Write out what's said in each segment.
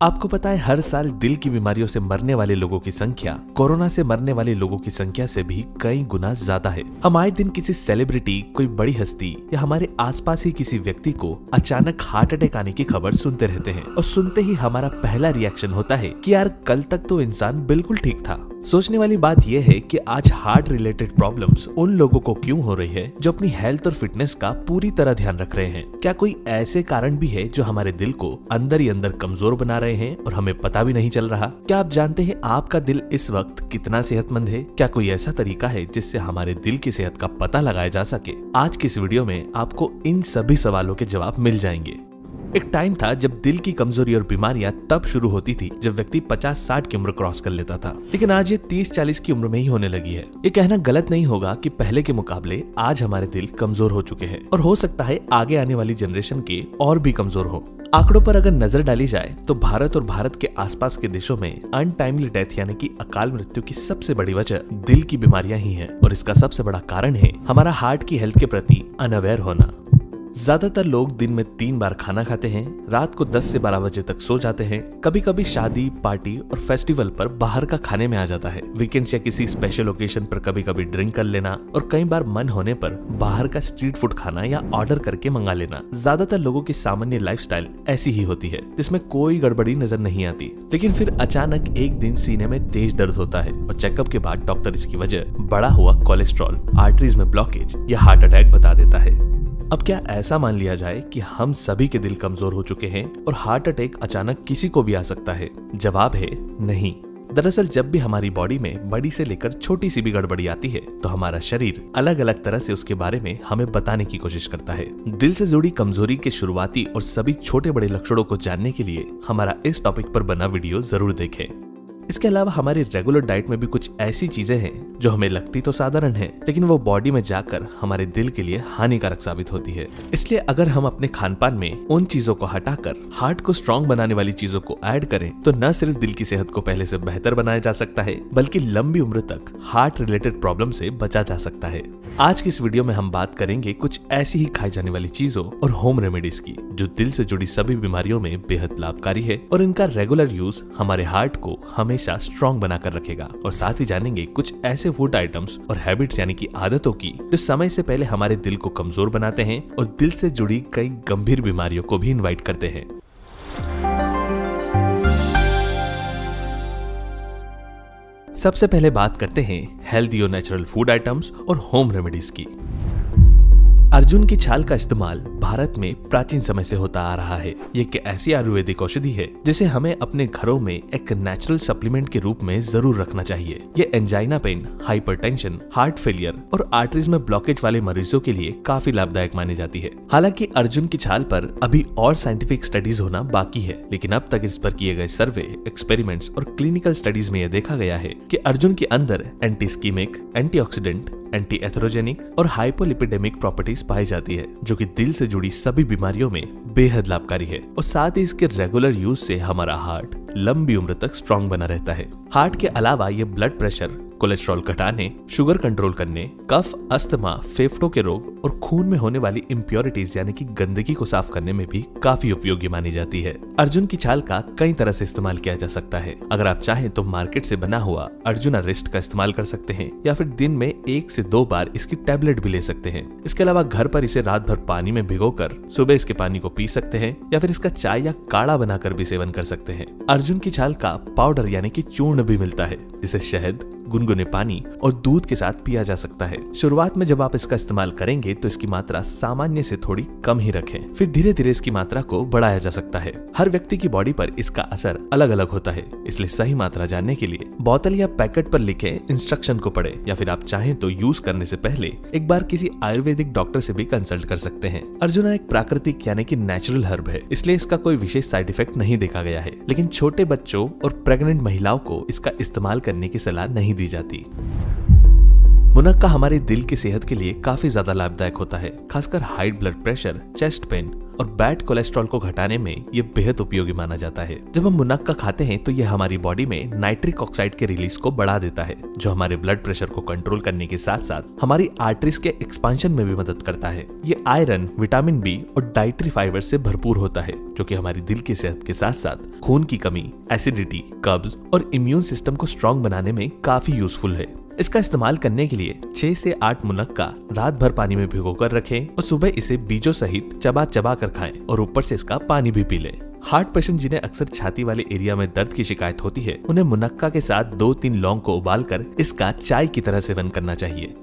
आपको पता है हर साल दिल की बीमारियों से मरने वाले लोगों की संख्या कोरोना से मरने वाले लोगों की संख्या से भी कई गुना ज्यादा है। हम आए दिन किसी सेलिब्रिटी, कोई बड़ी हस्ती या हमारे आसपास ही किसी व्यक्ति को अचानक हार्ट अटैक आने की खबर सुनते रहते हैं और सुनते ही हमारा पहला रिएक्शन होता है कि यार कल तक तो इंसान बिल्कुल ठीक था। सोचने वाली बात यह है कि आज हार्ट रिलेटेड प्रॉब्लम्स उन लोगों को क्यों हो रही है जो अपनी हेल्थ और फिटनेस का पूरी तरह ध्यान रख रहे हैं। क्या कोई ऐसे कारण भी है जो हमारे दिल को अंदर ही अंदर कमजोर बना रहे हैं और हमें पता भी नहीं चल रहा? क्या आप जानते हैं आपका दिल इस वक्त कितना सेहतमंद है? क्या कोई ऐसा तरीका है जिससे हमारे दिल की सेहत का पता लगाया जा सके? आज की इस वीडियो में आपको इन सभी सवालों के जवाब मिल जाएंगे। एक टाइम था जब दिल की कमजोरी और बीमारियां तब शुरू होती थी जब व्यक्ति 50-60 की उम्र क्रॉस कर लेता था, लेकिन आज ये 30-40 की उम्र में ही होने लगी है। ये कहना गलत नहीं होगा कि पहले के मुकाबले आज हमारे दिल कमजोर हो चुके हैं और हो सकता है आगे आने वाली जनरेशन के और भी कमजोर हो। आंकड़ों पर अगर नजर डाली जाए तो भारत और भारत के आसपास के देशों में अनटाइमली डेथ यानी कि अकाल मृत्यु की सबसे बड़ी वजह दिल की बीमारियां ही हैं और इसका सबसे बड़ा कारण है हमारा हार्ट की हेल्थ के प्रति अनअवेयर होना। ज्यादातर लोग दिन में 3 बार खाना खाते हैं, रात को 10 से 12 बजे तक सो जाते हैं। कभी कभी शादी, पार्टी और फेस्टिवल पर बाहर का खाने में आ जाता है। वीकेंड्स या किसी स्पेशल ओकेशन पर कभी कभी ड्रिंक कर लेना और कई बार मन होने पर बाहर का स्ट्रीट फूड खाना या ऑर्डर करके मंगा लेना। ज्यादातर लोगों की सामान्य लाइफस्टाइल ऐसी ही होती है जिसमें कोई गड़बड़ी नजर नहीं आती, लेकिन फिर अचानक एक दिन सीने में तेज दर्द होता है और चेकअप के बाद डॉक्टर इसकी वजह बढ़ा हुआ कोलेस्ट्रॉल, आर्टरीज में ब्लॉकेज या हार्ट अटैक बता देता है। अब क्या ऐसा मान लिया जाए कि हम सभी के दिल कमजोर हो चुके हैं और हार्ट अटैक अचानक किसी को भी आ सकता है? जवाब है नहीं। दरअसल जब भी हमारी बॉडी में बड़ी से लेकर छोटी सी भी गड़बड़ी आती है तो हमारा शरीर अलग अलग तरह से उसके बारे में हमें बताने की कोशिश करता है। दिल से जुड़ी कमजोरी के शुरुआती और सभी छोटे बड़े लक्षणों को जानने के लिए हमारा इस टॉपिक पर बना वीडियो जरूर देखें। इसके अलावा हमारी रेगुलर डाइट में भी कुछ ऐसी चीजें हैं जो हमें लगती तो साधारण है, लेकिन वो बॉडी में जाकर हमारे दिल के लिए हानिकारक साबित होती है। इसलिए अगर हम अपने खान पान में उन चीजों को हटाकर हार्ट को स्ट्रॉन्ग बनाने वाली चीजों को ऐड करें तो न सिर्फ दिल की सेहत को पहले से बेहतर बनाया जा सकता है बल्कि लंबी उम्र तक हार्ट रिलेटेड प्रॉब्लम से बचा जा सकता है। आज की इस वीडियो में हम बात करेंगे कुछ ऐसी ही खाई जाने वाली चीजों और होम रेमेडीज की जो दिल से जुड़ी सभी बीमारियों में बेहद लाभकारी है और इनका रेगुलर यूज हमारे हार्ट को हमेशा स्ट्रॉन्ग बनाकर रखेगा। और साथ ही जानेंगे कुछ ऐसे फूड आइटम्स और हैबिट्स यानी कि आदतों की जो समय से पहले हमारे दिल को कमजोर बनाते हैं और दिल से जुड़ी कई गंभीर बीमारियों को भी इनवाइट करते हैं। सबसे पहले बात करते हैं हेल्दी और नेचुरल फूड आइटम्स और होम रेमेडीज की। अर्जुन की छाल का इस्तेमाल भारत में प्राचीन समय से होता आ रहा है। ये एक ऐसी आयुर्वेदिक औषधि है जिसे हमें अपने घरों में एक नेचुरल सप्लीमेंट के रूप में जरूर रखना चाहिए। ये angina pain, hypertension, heart failure और आर्टरीज में ब्लॉकेज वाले मरीजों के लिए काफी लाभदायक मानी जाती है। हालांकि अर्जुन की छाल पर अभी और साइंटिफिक स्टडीज होना बाकी है, लेकिन अब तक इस पर किए गए सर्वे, एक्सपेरिमेंट्स और क्लिनिकल स्टडीज में यह देखा गया है कि अर्जुन के अंदर एंटीस्कीमिक, एंटीऑक्सीडेंट, एंटी एथेरोजेनिक और हाइपोलिपिडेमिक प्रॉपर्टीज पाई जाती है जो कि दिल से जुड़ी सभी बीमारियों में बेहद लाभकारी है। और साथ ही इसके रेगुलर यूज से हमारा हार्ट लंबी उम्र तक स्ट्रॉन्ग बना रहता है। हार्ट के अलावा ये ब्लड प्रेशर, कोलेस्ट्रॉल घटाने, शुगर कंट्रोल करने, कफ, अस्थमा, फेफड़ों के रोग और खून में होने वाली इम्प्योरिटीज यानी कि गंदगी को साफ करने में भी काफी उपयोगी मानी जाती है। अर्जुन की छाल का कई तरह से इस्तेमाल किया जा सकता है। अगर आप चाहें तो मार्केट से बना हुआ अर्जुना रेस्ट का इस्तेमाल कर सकते हैं या फिर दिन में 1 से 2 बार इसकी टैबलेट भी ले सकते हैं। इसके अलावा घर पर इसे रात भर पानी में भिगोकर सुबह इसके पानी को पी सकते हैं या फिर इसका चाय या काढ़ा बनाकर भी सेवन कर सकते हैं। अर्जुन की छाल का पाउडर यानी कि चूर्ण भी मिलता है जिसे शहद, गुनगुने पानी और दूध के साथ पिया जा सकता है। शुरुआत में जब आप इसका इस्तेमाल करेंगे तो इसकी मात्रा सामान्य से थोड़ी कम ही रखें, फिर धीरे धीरे इसकी मात्रा को बढ़ाया जा सकता है। हर व्यक्ति की बॉडी पर इसका असर अलग अलग होता है, इसलिए सही मात्रा जानने के लिए बोतल या पैकेट पर लिखे इंस्ट्रक्शन को पढ़े या फिर आप चाहें तो यूज करने से पहले एक बार किसी आयुर्वेदिक डॉक्टर से भी कंसल्ट कर सकते हैं। अर्जुना एक प्राकृतिक यानी कि नेचुरल हर्ब है, इसलिए इसका कोई विशेष साइड इफेक्ट नहीं देखा गया है, लेकिन छोटे बच्चों और प्रेग्नेंट महिलाओं को इसका इस्तेमाल करने की सलाह नहीं दी जाती। मुनक्का हमारे दिल की सेहत के लिए काफी ज्यादा लाभदायक होता है, खासकर high blood pressure, chest pain और बैड कोलेस्ट्रॉल को घटाने में ये बेहद उपयोगी माना जाता है। जब हम मुनक्का खाते हैं तो ये हमारी बॉडी में नाइट्रिक ऑक्साइड के रिलीज को बढ़ा देता है, जो हमारे ब्लड प्रेशर को कंट्रोल करने के साथ साथ हमारी आर्टरीज के एक्सपांशन में भी मदद करता है। ये आयरन, विटामिन बी और डाइटरी फाइबर से भरपूर होता है, जो कि हमारी दिल की सेहत के साथ साथ खून की कमी, एसिडिटी, कब्ज और इम्यून सिस्टम को स्ट्रॉन्ग बनाने में काफी यूजफुल है। इसका इस्तेमाल करने के लिए 6 से 8 मुनक्का रात भर पानी में भिगोकर रखें और सुबह इसे बीजों सहित चबा चबा कर खाएं और ऊपर से इसका पानी भी पी लें। हार्ट पेशेंट जिन्हें अक्सर छाती वाले एरिया में दर्द की शिकायत होती है, उन्हें मुनक्का के साथ 2-3 लौंग को उबालकर इसका चाय की तरह सेवन करना चाहिए।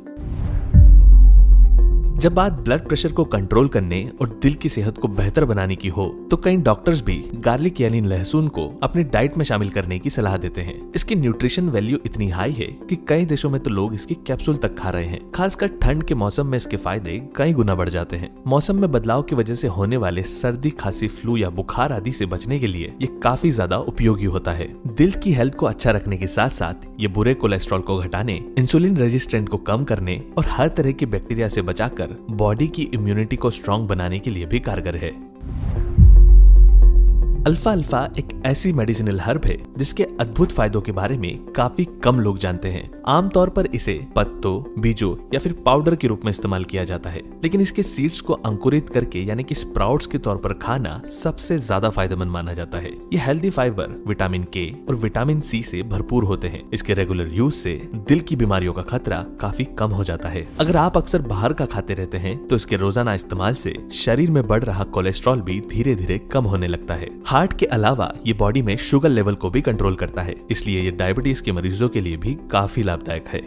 जब बात ब्लड प्रेशर को कंट्रोल करने और दिल की सेहत को बेहतर बनाने की हो, तो कई डॉक्टर्स भी गार्लिक यानी लहसुन को अपनी डाइट में शामिल करने की सलाह देते हैं। इसकी न्यूट्रिशन वैल्यू इतनी हाई है कि कई देशों में तो लोग इसकी कैप्सूल तक खा रहे हैं। खासकर ठंड के मौसम में इसके फायदे कई गुना बढ़ जाते हैं। मौसम में बदलाव की वजह से होने वाले सर्दी, खांसी, फ्लू या बुखार आदि से बचने के लिए ये काफी ज्यादा उपयोगी होता है। दिल की हेल्थ को अच्छा रखने के साथ साथ ये बुरे कोलेस्ट्रॉल को घटाने, इंसुलिन रेजिस्टेंट को कम करने और हर तरह की बैक्टीरिया से बचाकर बॉडी की इम्यूनिटी को स्ट्रॉन्ग बनाने के लिए भी कारगर है। अल्फा एक ऐसी मेडिसिनल हर्ब है जिसके अद्भुत फायदों के बारे में काफी कम लोग जानते हैं। आमतौर पर इसे पत्तों, बीजों या फिर पाउडर के रूप में इस्तेमाल किया जाता है, लेकिन इसके सीड्स को अंकुरित करके यानी कि स्प्राउट्स के तौर पर खाना सबसे ज्यादा फायदेमंद माना जाता है। ये हेल्दी फाइबर, विटामिन के और विटामिन सी से भरपूर होते हैं। इसके रेगुलर यूज से दिल की बीमारियों का खतरा काफी कम हो जाता है। अगर आप अक्सर बाहर का खाते रहते हैं तो इसके रोजाना इस्तेमाल से शरीर में बढ़ रहा कोलेस्ट्रॉल भी धीरे धीरे कम होने लगता है। हार्ट के अलावा ये बॉडी में शुगर लेवल को भी कंट्रोल करता है, इसलिए ये डायबिटीज के मरीजों के लिए भी काफी लाभदायक है।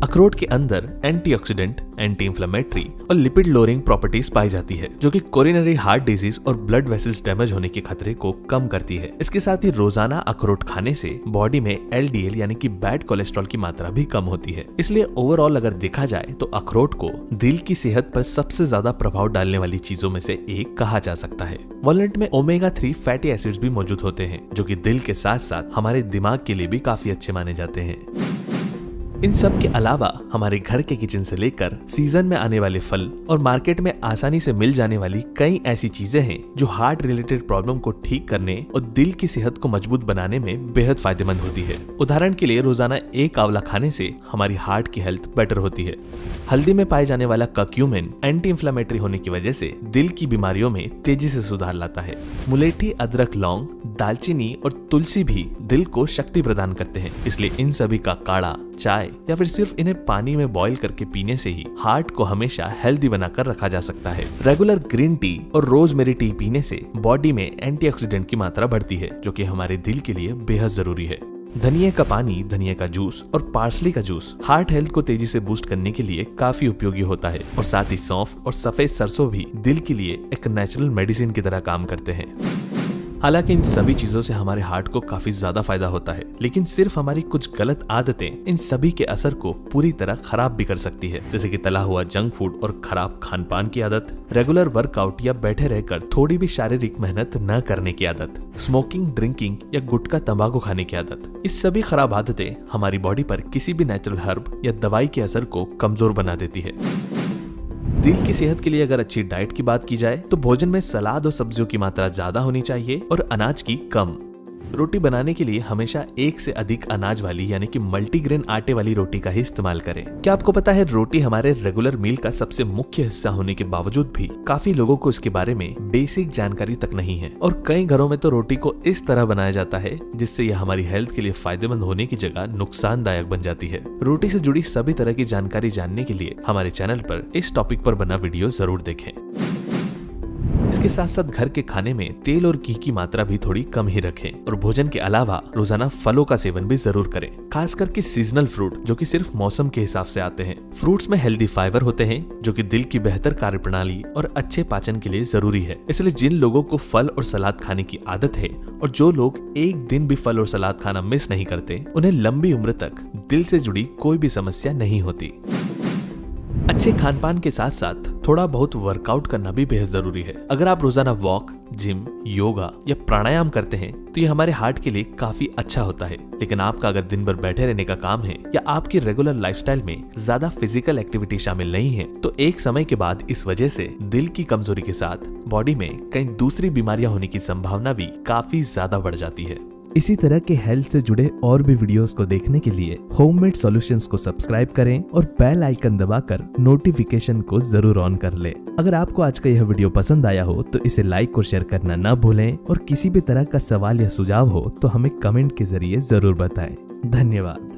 अखरोट के अंदर एंटीऑक्सीडेंट, एंटी इंफ्लेमेटरी और लिपिड लोअरिंग प्रॉपर्टीज पाई जाती है, जो कि कोरोनरी हार्ट डिजीज और ब्लड वेसल्स डैमेज होने के खतरे को कम करती है। इसके साथ ही रोजाना अखरोट खाने से बॉडी में एलडीएल यानी कि बैड कोलेस्ट्रॉल की मात्रा भी कम होती है। इसलिए ओवरऑल अगर देखा जाए तो अखरोट को दिल की सेहत पर सबसे ज्यादा प्रभाव डालने वाली चीजों में से एक कहा जा सकता है। वॉलनट में ओमेगा 3 फैटी एसिड्स भी मौजूद होते हैं, जो कि दिल के साथ साथ हमारे दिमाग के लिए भी काफी अच्छे माने जाते हैं। इन सब के अलावा हमारे घर के किचन से लेकर सीजन में आने वाले फल और मार्केट में आसानी से मिल जाने वाली कई ऐसी चीजें हैं जो हार्ट रिलेटेड प्रॉब्लम को ठीक करने और दिल की सेहत को मजबूत बनाने में बेहद फायदेमंद होती है। उदाहरण के लिए रोजाना एक आंवला खाने से हमारी हार्ट की हेल्थ बेटर होती है। हल्दी में पाए जाने वाला कर्क्यूमिन एंटी इंफ्लेमेटरी होने की वजह से दिल की बीमारियों में तेजी से सुधार लाता है। मुलेठी, अदरक, लौंग, दालचीनी और तुलसी भी दिल को शक्ति प्रदान करते हैं, इसलिए इन सभी का काढ़ा, चाय या फिर सिर्फ इन्हें पानी में बॉईल करके पीने से ही हार्ट को हमेशा हेल्दी बनाकर रखा जा सकता है। रेगुलर ग्रीन टी और रोजमेरी टी पीने से बॉडी में एंटीऑक्सीडेंट की मात्रा बढ़ती है, जो कि हमारे दिल के लिए बेहद जरूरी है। धनिया का पानी, धनिया का जूस और पार्सली का जूस हार्ट हेल्थ को तेजी से बूस्ट करने के लिए काफी उपयोगी होता है और साथ ही सौंफ और सफेद सरसों भी दिल के लिए एक नेचुरल मेडिसिन की तरह काम करते हैं। हालांकि इन सभी चीजों से हमारे हार्ट को काफी ज्यादा फायदा होता है, लेकिन सिर्फ हमारी कुछ गलत आदतें इन सभी के असर को पूरी तरह खराब भी कर सकती है, जैसे कि तला हुआ जंक फूड और खराब खान पान की आदत, रेगुलर वर्कआउट या बैठे रहकर थोड़ी भी शारीरिक मेहनत न करने की आदत, स्मोकिंग, ड्रिंकिंग या गुटखा, तंबाकू खाने की आदत। इस सभी खराब आदतें हमारी बॉडी पर किसी भी नेचुरल हर्ब या दवाई के असर को कमजोर बना देती है। दिल की सेहत के लिए अगर अच्छी डाइट की बात की जाए तो भोजन में सलाद और सब्जियों की मात्रा ज्यादा होनी चाहिए और अनाज की कम। रोटी बनाने के लिए हमेशा एक से अधिक अनाज वाली यानी कि मल्टीग्रेन आटे वाली रोटी का ही इस्तेमाल करें। क्या आपको पता है रोटी हमारे रेगुलर मील का सबसे मुख्य हिस्सा होने के बावजूद भी काफी लोगों को इसके बारे में बेसिक जानकारी तक नहीं है और कई घरों में तो रोटी को इस तरह बनाया जाता है जिससे यह हमारी हेल्थ के लिए फायदेमंद होने की जगह नुकसानदायक बन जाती है। रोटी से जुड़ी सभी तरह की जानकारी जानने के लिए हमारे चैनल पर इस टॉपिक पर बना वीडियो जरूर देखें। इसके साथ साथ घर के खाने में तेल और घी की मात्रा भी थोड़ी कम ही रखें और भोजन के अलावा रोजाना फलों का सेवन भी जरूर करें, खास करके सीजनल फ्रूट जो कि सिर्फ मौसम के हिसाब से आते हैं। फ्रूट्स में हेल्दी फाइबर होते हैं जो कि दिल की बेहतर कार्यप्रणाली और अच्छे पाचन के लिए जरूरी है। इसलिए जिन लोगों को फल और सलाद खाने की आदत है और जो लोग एक दिन भी फल और सलाद खाना मिस नहीं करते, उन्हें लंबी उम्र तक दिल से जुड़ी कोई भी समस्या नहीं होती। अच्छे खान पान के साथ साथ थोड़ा बहुत वर्कआउट करना भी बेहद जरूरी है। अगर आप रोजाना वॉक, जिम, योगा या प्राणायाम करते हैं तो ये हमारे हार्ट के लिए काफी अच्छा होता है। लेकिन आपका अगर दिन भर बैठे रहने का काम है या आपकी रेगुलर लाइफस्टाइल में ज्यादा फिजिकल एक्टिविटी शामिल नहीं है तो एक समय के बाद इस वजह से दिल की कमजोरी के साथ बॉडी में कई दूसरी बीमारियां होने की संभावना भी काफी ज्यादा बढ़ जाती है। इसी तरह के हेल्थ से जुड़े और भी वीडियोस को देखने के लिए होममेड सॉल्यूशंस को सब्सक्राइब करें और बेल आइकन दबाकर नोटिफिकेशन को जरूर ऑन कर लें। अगर आपको आज का यह वीडियो पसंद आया हो तो इसे लाइक और शेयर करना न भूलें और किसी भी तरह का सवाल या सुझाव हो तो हमें कमेंट के जरिए जरूर बताएं। धन्यवाद।